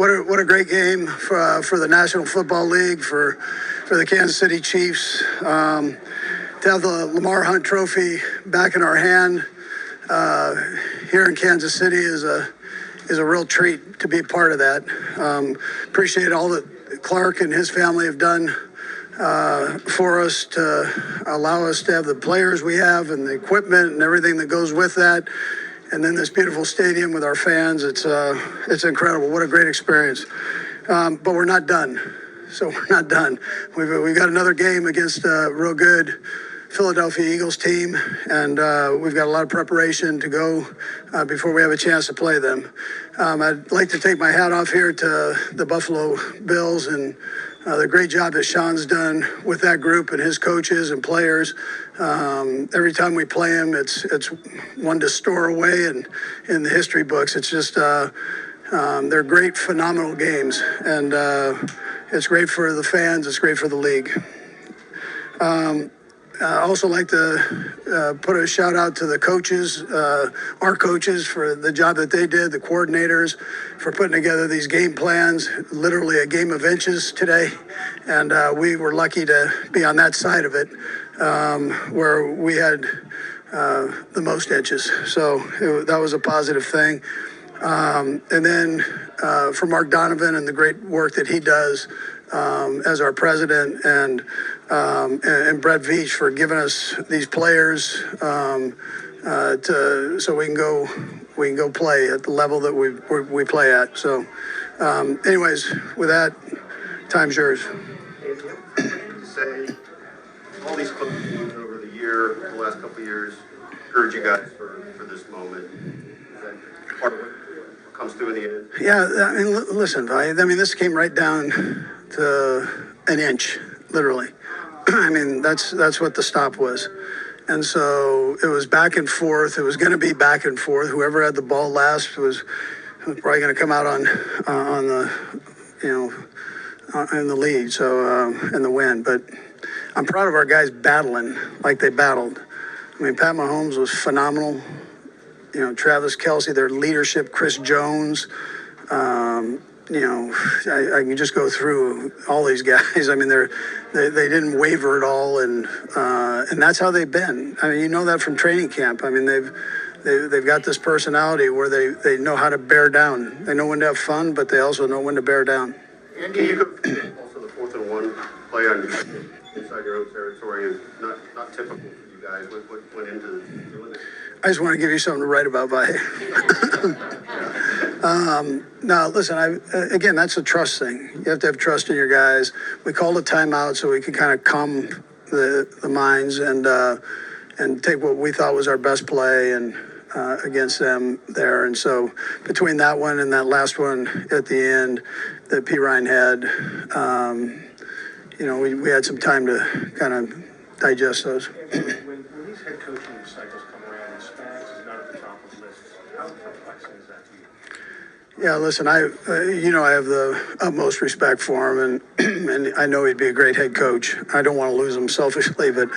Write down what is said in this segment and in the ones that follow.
what a great game for the National Football League, for the Kansas City Chiefs. To have the Lamar Hunt Trophy back in our hand here in Kansas City is a real treat to be a part of that. Appreciate all that Clark and his family have done for us to allow us to have the players we have and the equipment and everything that goes with that. And then this beautiful stadium with our fans, it's incredible. What a great experience. But we're not done. So we're not done. We've got another game against a real good Philadelphia Eagles team, and we've got a lot of preparation to go before we have a chance to play them. I'd like to take my hat off here to the Buffalo Bills and the great job that Sean's done with that group and his coaches and players. Every time we play them, it's one to store away and in the history books. It's just they're great, phenomenal games, and it's great for the fans. It's great for the league. I also like to put a shout out to the coaches, our coaches, for the job that they did, the coordinators for putting together these game plans, literally a game of inches today. And we were lucky to be on that side of it where we had the most inches. So that was a positive thing. And then for Mark Donovan and the great work that he does as our president, and Brett Veach for giving us these players so we can go play at the level that we play at. So, anyways, with that, time's yours. Say all these close games over the last couple of years, encourage you guys for this moment. Is that part of what comes through in the end? Yeah, I mean, listen, I mean, this came right down to an inch, literally. I mean, that's what the stop was. And so it was back and forth. It was going to be back and forth. Whoever had the ball last was probably going to come out on the, in the lead, so in the win. But I'm proud of our guys battling like they battled. I mean, Pat Mahomes was phenomenal. Travis Kelce, their leadership, Chris Jones. I can just go through all these guys. I mean, they didn't waver at all, and that's how they've been. I mean, that from training camp. I mean, they've got this personality where they know how to bear down. They know when to have fun, but they also know when to bear down. And can you go also the 4th and 1 play on inside your own territory, and not typical for you guys. What went into doing it? I just want to give you something to write about, Vahe. No, listen, again, that's a trust thing. You have to have trust in your guys. We called a timeout so we could kind of calm the minds and take what we thought was our best play and against them there. And so between that one and that last one at the end that P. Ryan had, we had some time to kind of digest those. When these head coaching cycles come around, and Spags is not at the top of the list, how perplexing is that to you? Yeah, listen, I have the utmost respect for him, and I know he'd be a great head coach. I don't want to lose him selfishly, but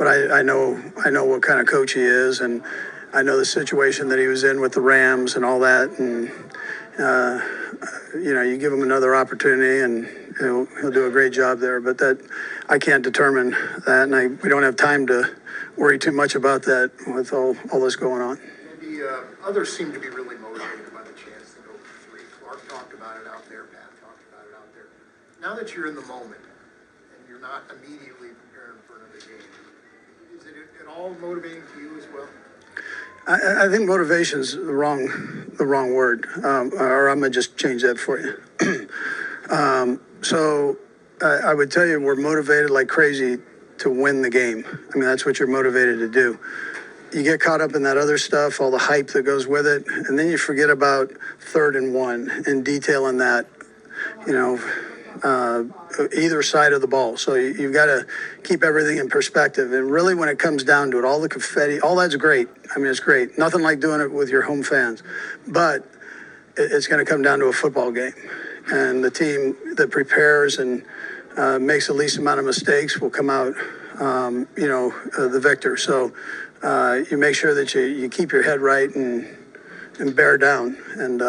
I know what kind of coach he is, and I know the situation that he was in with the Rams and all that, and you give him another opportunity, and he'll do a great job there. But that I can't determine that, and we don't have time to worry too much about that with all this going on. The others seem to be really motivated by the chance to go for 3. Clark talked about it out there. Pat talked about it out there. Now that you're in the moment and you're not immediately preparing for another game, is it at all motivating to you as well? I think motivation is the wrong word, or I'm gonna just change that for you. So I would tell you we're motivated like crazy to win the game. I mean, that's what you're motivated to do. You get caught up in that other stuff, all the hype that goes with it, and then you forget about 3rd and 1 and detailing that, either side of the ball. So you've got to keep everything in perspective. And really, when it comes down to it, all the confetti, all that's great. I mean, it's great. Nothing like doing it with your home fans. But it's going to come down to a football game. And the team that prepares and makes the least amount of mistakes will come out, the victor. So you make sure that you keep your head right and bear down and,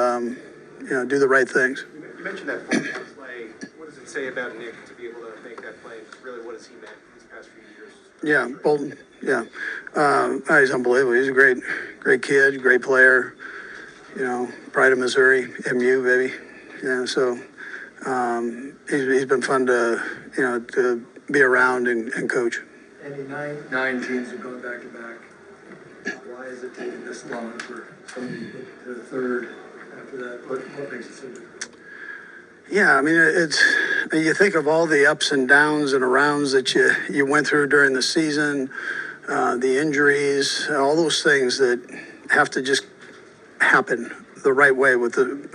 do the right things. You mentioned that fourth down play. What does it say about Nick to be able to make that play? Really, what has he meant these past few years? Yeah, Bolton. Yeah, he's unbelievable. He's a great kid, great player. You know, pride of Missouri, MU baby. Yeah, so he's been fun to to be around and coach. Any nine teams are going back to back. Why is it taking this long for somebody to get to the third after that? What makes it so difficult? Yeah, I mean, you think of all the ups and downs and arounds that you went through during the season, the injuries, all those things that have to just happen the right way. With the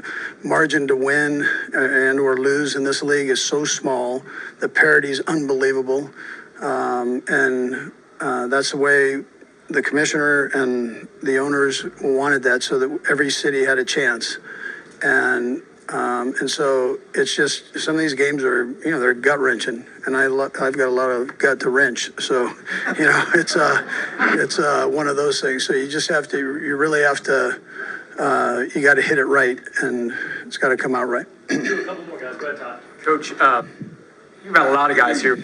margin to win and or lose in this league is so small, the parity is unbelievable, and that's the way the commissioner and the owners wanted that, so that every city had a chance. And so it's just, some of these games are, they're gut wrenching, and I've got a lot of gut to wrench. So, it's one of those things. So you really have to, you got to hit it right, and it's got to come out right. A couple more guys. Go ahead, Todd. Coach, you've got a lot of guys here,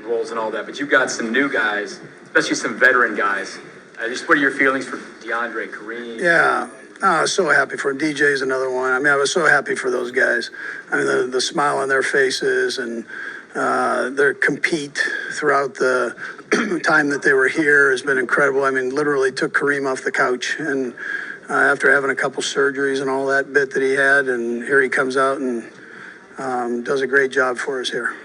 roles and all that, but you've got some new guys, especially some veteran guys. Just what are your feelings for DeAndre, Kareem? Yeah. I was so happy for him. DJ's another one. I mean, I was so happy for those guys. I mean, the smile on their faces and their compete throughout the time that they were here has been incredible. I mean, literally took Kareem off the couch, and after having a couple surgeries and all that bit that he had, and here he comes out and does a great job for us here.